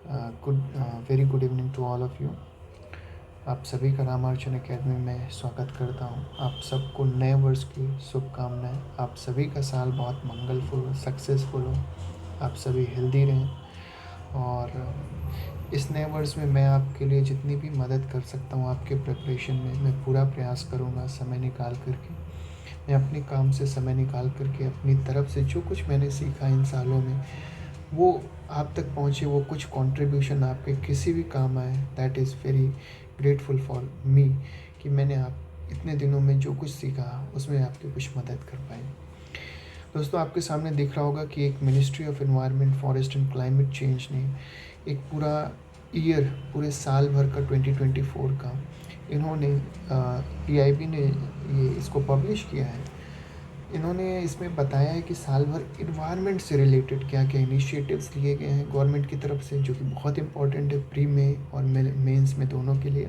Good very good evening to all of you. आप सभी का रामार्चन एकेडमी में स्वागत करता हूं। आप सबको नए वर्ष की शुभकामनाएं। आप सभी का साल बहुत मंगलफुल हो, सक्सेसफुल हो। आप सभी हेल्दी रहें। और इस नए वर्ष में मैं आपके लिए जितनी भी मदद कर सकता हूं आपके प्रिपरेशन में, मैं पूरा प्रयास करूंगा समय निकाल करके। मैं अपने काम से समय निकाल करके अपनी तरफ से जो कुछ मैंने सीखा इन सालों में वो आप तक पहुँचे, वो कुछ कंट्रीब्यूशन आपके किसी भी काम आए। That is very grateful for me कि मैंने आप इतने दिनों में जो कुछ सीखा उसमें आपकी कुछ मदद कर पाई। दोस्तों, आपके सामने दिख रहा होगा कि एक ministry of environment, forest and climate change ने एक पूरा ईयर, पूरे साल भर का 2024 का इन्होंने पीआईबी ने ये इसको पब्लिश किया है। इन्होंने इसमें बताया है कि साल भर इन्वायरमेंट से रिलेटेड क्या क्या इनिशिएटिव्स लिए गए हैं गवर्नमेंट की तरफ से, जो कि बहुत इंपॉर्टेंट है प्री में और मेंस में दोनों के लिए।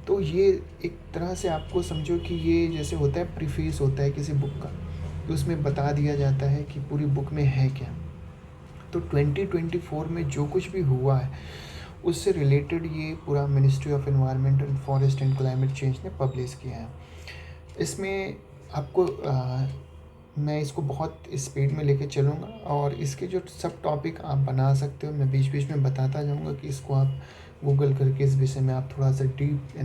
तो ये एक तरह से आपको समझो कि ये जैसे होता है प्रीफेस होता है किसी बुक का, तो उसमें बता दिया जाता है कि पूरी बुक में है क्या। तो 2024 में जो कुछ भी हुआ है उससे रिलेटेड ये पूरा ministry of environment and forest and climate change ने पब्लिश किया है। इसमें आपको मैं इसको बहुत स्पीड में लेके चलूँगा और इसके जो सब टॉपिक आप बना सकते हो, मैं बीच बीच में बताता जाऊँगा कि इसको आप गूगल करके इस विषय में आप थोड़ा सा डीप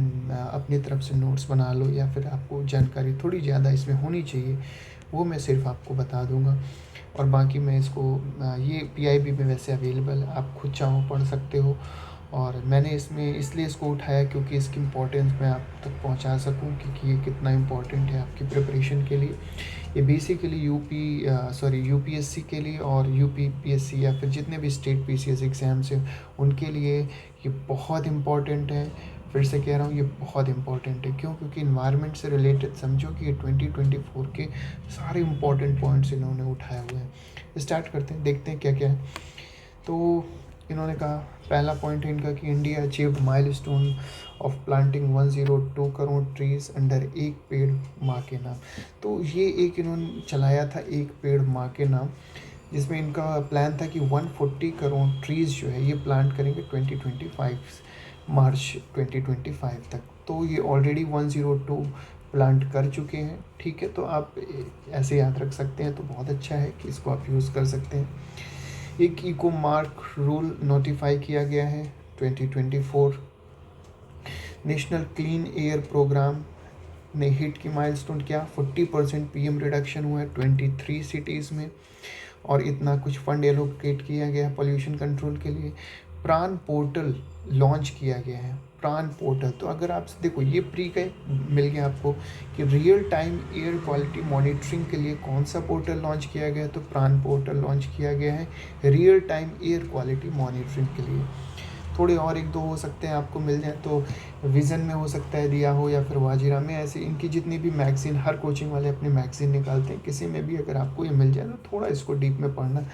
अपनी तरफ से नोट्स बना लो, या फिर आपको जानकारी थोड़ी ज़्यादा इसमें होनी चाहिए वो मैं सिर्फ आपको बता दूँगा। और बाकी मैं इसको ये पीआईबी में वैसे अवेलेबल है, आप खुद चाहो पढ़ सकते हो। और मैंने इसमें इसलिए इसको उठाया क्योंकि इसकी इम्पोर्टेंस मैं आप तक पहुंचा सकूं कि ये कितना इम्पोर्टेंट है आपकी प्रिपरेशन के लिए। ये बेसिकली यूपीएससी के लिए और यूपीपीएससी या फिर जितने भी स्टेट पीसीएस एग्ज़ाम्स हैं उनके लिए ये बहुत इम्पोर्टेंट है। फिर से कह रहा हूँ, ये बहुत इंपॉर्टेंट है। क्यों? क्योंकि इन्वायरमेंट से रिलेटेड समझो कि ये 2024 के सारे इंपॉर्टेंट पॉइंट्स इन्होंने उठाए हुए हैं। स्टार्ट करते हैं, देखते हैं क्या क्या है। तो इन्होंने कहा, पहला पॉइंट है इनका कि India achieved milestone of planting 102 crore trees under एक पेड़ माँ के नाम। तो ये एक इन्होंने चलाया था, एक पेड़ माँ के नाम, जिसमें इनका प्लान था कि 140 करोड़ ट्रीज़ जो है ये प्लांट करेंगे 2025 मार्च 2025 तक। तो ये ऑलरेडी 102 प्लांट कर चुके हैं। ठीक है, तो आप ऐसे याद रख सकते हैं, तो बहुत अच्छा है कि इसको आप यूज़ कर सकते हैं। एक इको मार्क रूल नोटिफाई किया गया है 2024। नेशनल क्लीन एयर प्रोग्राम ने हिट की माइलस्टोन क्या, 40% पीएम रिडक्शन हुआ है 23 सिटीज़ में, और इतना कुछ फंड एलोकेट किया गया है पॉल्यूशन कंट्रोल के लिए। प्राण पोर्टल लॉन्च किया गया है, प्राण पोर्टल। तो अगर आप देखो, ये प्री का मिल गया आपको कि real time air quality monitoring के लिए कौन सा पोर्टल लॉन्च किया गया है, तो प्राण पोर्टल लॉन्च किया गया है real time air quality monitoring के लिए। थोड़े और एक दो हो सकते हैं आपको मिल जाए, तो विज़न में हो सकता है दिया हो, या फिर वाजिरा में। ऐसे इनकी जितनी भी मैगज़ीन, हर कोचिंग वाले अपनी मैगज़ीन निकालते हैं, किसी में भी अगर आपको ये मिल जाए तो थोड़ा इसको डीप में पढ़ना।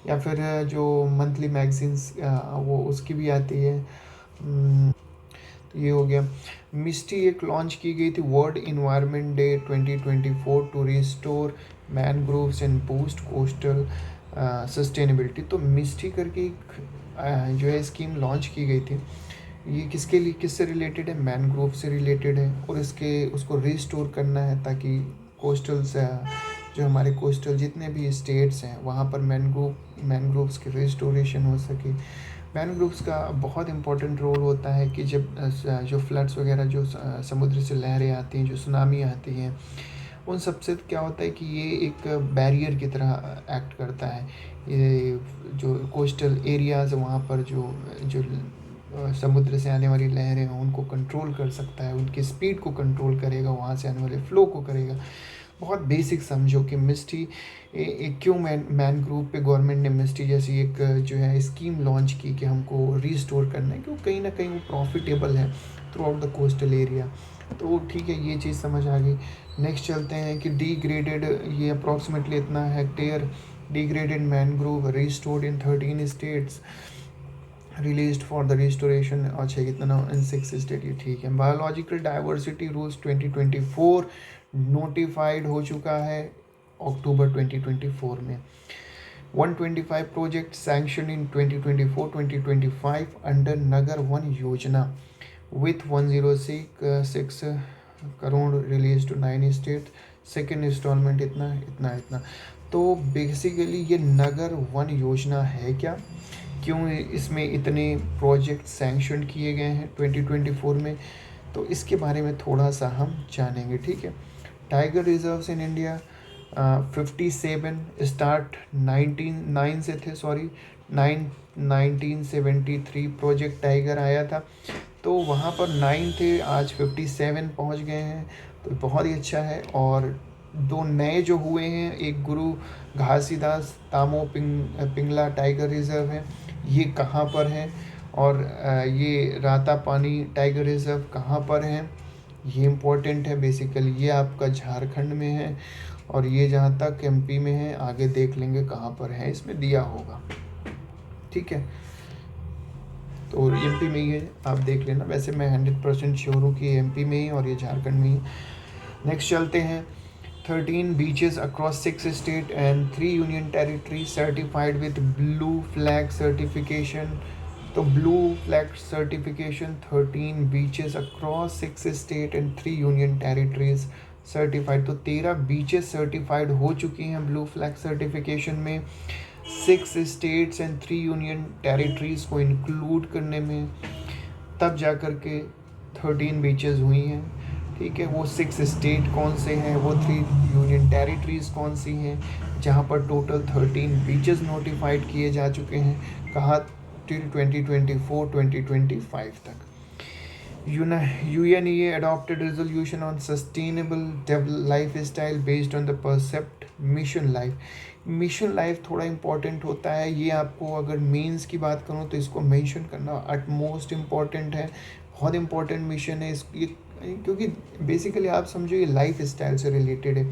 या फिर जो मंथली मैगज़ीन्स वो उसकी भी आती है। तो ये हो गया। मिस्टी एक लॉन्च की गई थी, World Environment Day 2024 to restore mangroves and boost coastal sustainability. तो मिस्टी करके एक जो है स्कीम लॉन्च की गई थी। ये किसके लिए, किससे रिलेटेड है? मैनग्रोव से रिलेटेड है, और उसको रिस्टोर करना है ताकि कोस्टल से जो हमारे कोस्टल जितने भी स्टेट्स हैं वहाँ पर मैनग्रोव्स की रिस्टोरेशन हो सके। मैनग्रोव्स का बहुत इंपॉर्टेंट रोल होता है कि जब जो फ्लड्स वगैरह, जो समुद्र से लहरें आती हैं, जो सुनामी आती हैं, उन सब से क्या होता है कि ये एक बैरियर की तरह एक्ट करता है। ये जो कोस्टल एरियाज़ वहाँ पर जो जो समुद्र से आने वाली लहरें हैं उनको कंट्रोल कर सकता है, उनकी स्पीड को कंट्रोल करेगा, वहाँ से आने वाले फ्लो को करेगा। बहुत बेसिक समझो कि मिस्टी क्यों मैनग्रोव पे गवर्नमेंट ने मिस्टी जैसी एक जो है स्कीम लॉन्च की कि हमको रीस्टोर करना है, क्योंकि कहीं ना कहीं वो प्रॉफिटेबल है through out the coastal area. तो ठीक है, ये चीज़ समझ आ गई। नेक्स्ट चलते हैं कि डिग्रेडेड, ये अप्रॉक्सीमेटली इतना hectare degraded mangrove restored in 13 states released for the restoration. अच्छा, इतना इन 6 स्टेट, ये ठीक है। बायोलॉजिकल डाइवर्सिटी रूल्स 2024 नोटिफाइड हो चुका है अक्टूबर 2024 में। 125 projects sanctioned in 2024-2025 under Nagar One Yojana with 106 crore release to 9 state. Second installment इतना इतना इतना. तो बेसिकली ये नगर वन योजना है क्या, क्यों इसमें इतने प्रोजेक्ट सैंक्शन किए गए हैं 2024 में, तो इसके बारे में थोड़ा सा हम जानेंगे. ठीक है. Tiger reserves in India 57 start 19 से थे, सॉरी 1973 प्रोजेक्ट टाइगर आया था, तो वहाँ पर 9 थे, आज 57 पहुँच गए हैं, तो बहुत ही अच्छा है. और दो नए जो हुए हैं, एक गुरु घासीदास तामो पिंगला टाइगर रिजर्व है, ये कहाँ पर है, और ये रातापानी टाइगर रिजर्व कहाँ पर है, ये इम्पोर्टेंट है. बेसिकली ये आपका झारखंड में है, और ये जहाँ तक एमपी में है, आगे देख लेंगे कहाँ पर है, इसमें दिया होगा. ठीक है. तो एमपी में ही है, आप देख लेना. वैसे मैं 100% श्योर हूँ कि एमपी में ही और ये झारखंड में ही. नेक्स्ट चलते हैं. 13 beaches across 6 state and 3 union territory certified with blue flag certification. तो blue flag certification 13 beaches across 6 state and 3 union territories certified. तो 13 बीचेस सर्टिफाइड हो चुकी हैं ब्लू फ्लैग सर्टिफिकेशन में, 6 स्टेट्स एंड 3 यूनियन टेरिटरीज को include करने में, तब जा कर के 13 बीचेस हुई हैं. ठीक है. वो 6 स्टेट कौन से हैं, वो 3 यूनियन टेरिटरीज कौन सी हैं, जहाँ पर टोटल 13 बीचेस नोटिफाइड किए जा चुके हैं. कहाँ, टिल 2024-2025 तक. UNEA adopted resolution on sustainable lifestyle based on the percept mission life. Mission life थोड़ा इम्पॉर्टेंट होता है, ये आपको अगर मेंस की बात करूँ तो इसको मेंशन करना अटमोस्ट इम्पॉर्टेंट है. बहुत इम्पॉर्टेंट मिशन है ये, क्योंकि बेसिकली आप समझो ये लाइफ स्टाइल से रिलेटेड है.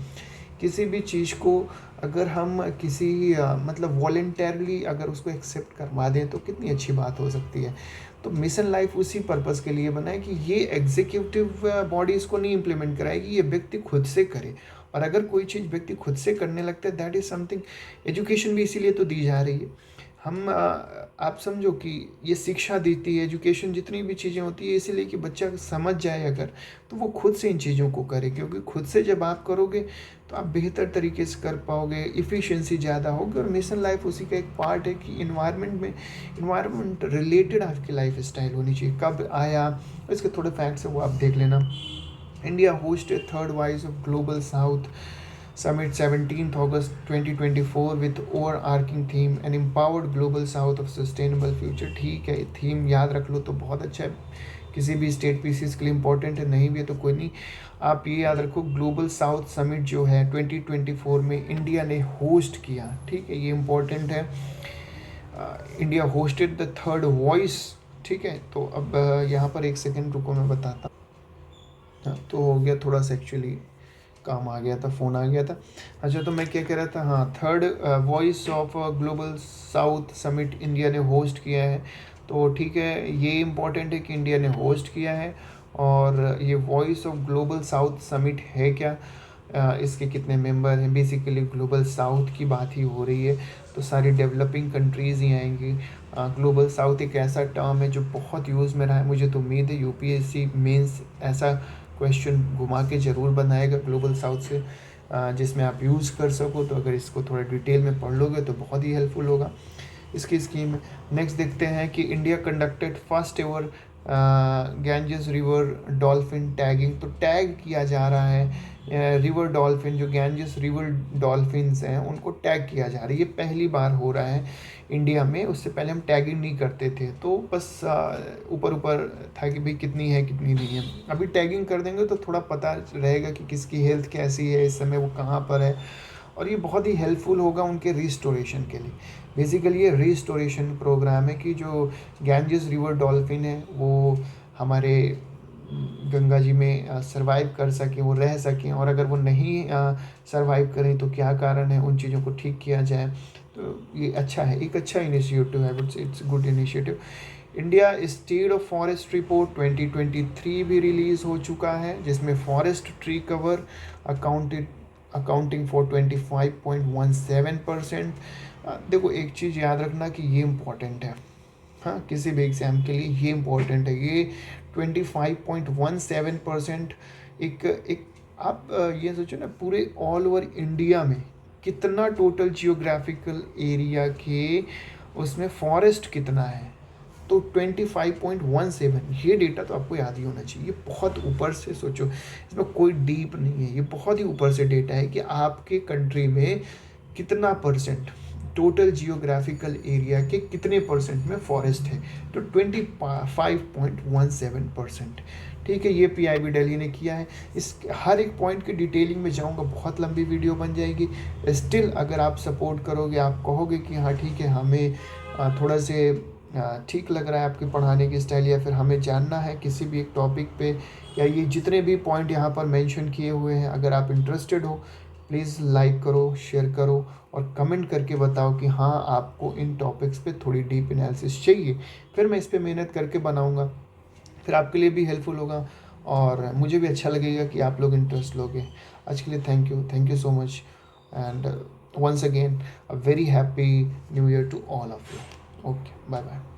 किसी भी चीज़ को अगर हम किसी मतलब वॉलेंटरली अगर उसको एक्सेप्ट करवा दें तो कितनी अच्छी बात हो सकती है. तो मिशन लाइफ उसी पर्पज़ के लिए बना है कि ये एग्जीक्यूटिव बॉडी इसको नहीं इम्प्लीमेंट कराएगी, ये व्यक्ति खुद से करे. और अगर कोई चीज़ व्यक्ति खुद से करने लगता है, दैट इज़ समथिंग. एजुकेशन भी इसीलिए तो दी जा रही है. हम आप समझो कि ये शिक्षा देती है, एजुकेशन जितनी भी चीज़ें होती है इसीलिए कि बच्चा समझ जाए अगर, तो वो खुद से इन चीज़ों को करे. क्योंकि खुद से जब आप करोगे तो आप बेहतर तरीके से कर पाओगे, इफ़िशिएंसी ज़्यादा होगी. और मिशन लाइफ उसी का एक पार्ट है कि इन्वायरमेंट रिलेटेड आपकी लाइफ स्टाइल होनी चाहिए. कब आया, इसके थोड़े फैक्ट्स है वो आप देख लेना. India hosted 3rd wise of global south Summit 17th August 2024 with overarching theme and empowered global south of sustainable future. ठीक है, थीम याद रख लो तो बहुत अच्छा है. किसी भी स्टेट पीसीस के लिए इम्पोर्टेंट है, नहीं भी है तो कोई नहीं, आप ये याद रखो. ग्लोबल साउथ समिट जो है 2024 में इंडिया ने होस्ट किया. ठीक है, ये इम्पोर्टेंट है. India hosted the 3rd voice. ठीक है. तो अब यहाँ पर एक सेकेंड रुको, मैं बताता. तो हो गया थोड़ा सा, एक्चुअली काम आ गया था, फ़ोन आ गया था. अच्छा, तो मैं क्या कह रहा था, हाँ, 3rd voice of global south summit India ने होस्ट किया है. तो ठीक है, ये इम्पॉर्टेंट है कि इंडिया ने होस्ट किया है. और ये voice of global south summit है क्या, इसके कितने मेंबर हैं. बेसिकली ग्लोबल साउथ की बात ही हो रही है, तो सारी डेवलपिंग कंट्रीज़ ही आएंगी. ग्लोबल साउथ एक ऐसा टर्म है जो बहुत यूज़ में रहा है. मुझे तो उम्मीद है यूपीएससी मेंस ऐसा क्वेश्चन घुमा के ज़रूर बनाएगा ग्लोबल साउथ से, जिसमें आप यूज़ कर सको. तो अगर इसको थोड़ा डिटेल में पढ़ लोगे तो बहुत ही हेल्पफुल होगा इसकी स्कीम. नेक्स्ट देखते हैं कि India conducted first ever Ganges river dolphin tagging. तो टैग किया जा रहा है रिवर डॉल्फिन, जो गैंजेस रिवर डॉल्फिन्स हैं उनको टैग किया जा रहा है. ये पहली बार हो रहा है इंडिया में, उससे पहले हम टैगिंग नहीं करते थे. तो बस ऊपर ऊपर था कि भाई कितनी है कितनी नहीं है. अभी टैगिंग कर देंगे तो थोड़ा पता रहेगा कि किसकी हेल्थ कैसी है इस समय, वो कहाँ पर है. और ये बहुत ही हेल्पफुल होगा उनके रिस्टोरेशन के लिए. बेसिकली ये रिस्टोरेशन प्रोग्राम है कि जो गैंजेस रिवर डॉल्फिन है वो हमारे गंगा जी में सरवाइव कर सकें, वो रह सकें. और अगर वो नहीं सरवाइव करें तो क्या कारण है, उन चीज़ों को ठीक किया जाए. तो ये अच्छा है, एक अच्छा इनिशिएटिव है. It's good initiative. India state of forest report 2023 भी रिलीज़ हो चुका है, जिसमें forest tree cover accounting for 25.17%. देखो एक चीज़ याद रखना कि ये इम्पोर्टेंट है, हाँ, किसी भी एग्ज़ाम के लिए ये इम्पोर्टेंट है। ये 25.17% एक एक आप ये सोचो ना, पूरे ऑल ओवर इंडिया में कितना टोटल जियोग्राफिकल एरिया के उसमें फॉरेस्ट कितना है, तो 25.17, ये डेटा तो आपको याद ही होना चाहिए। ये बहुत ऊपर से सोचो, इसमें कोई डीप नहीं है, ये बहुत ही ऊपर से डेटा है कि आपके कंट्री में कितना परसेंट टोटल जियोग्राफिकल एरिया के कितने परसेंट में फॉरेस्ट है, तो 25.17%। ठीक है, ये पीआईबी दिल्ली ने किया है। इस हर एक पॉइंट की डिटेलिंग में जाऊंगा, बहुत लंबी वीडियो बन जाएगी। स्टिल अगर आप सपोर्ट करोगे, आप कहोगे कि हाँ ठीक है, हमें थोड़ा से ठीक लग रहा है आपके पढ़ाने की स्टाइल, या फिर हमें जानना है किसी भी एक टॉपिक पे, या ये जितने भी पॉइंट यहाँ पर मेंशन किए हुए हैं, अगर आप इंटरेस्टेड हो, प्लीज़ लाइक करो, शेयर करो और कमेंट करके बताओ कि हाँ आपको इन टॉपिक्स पे थोड़ी डीप एनालिसिस चाहिए। फिर मैं इस पे मेहनत करके बनाऊँगा, फिर आपके लिए भी हेल्पफुल होगा और मुझे भी अच्छा लगेगा कि आप लोग इंटरेस्ट लोगे। आज के लिए thank you so much, and once again a very happy new year to all of you. Okay, bye bye.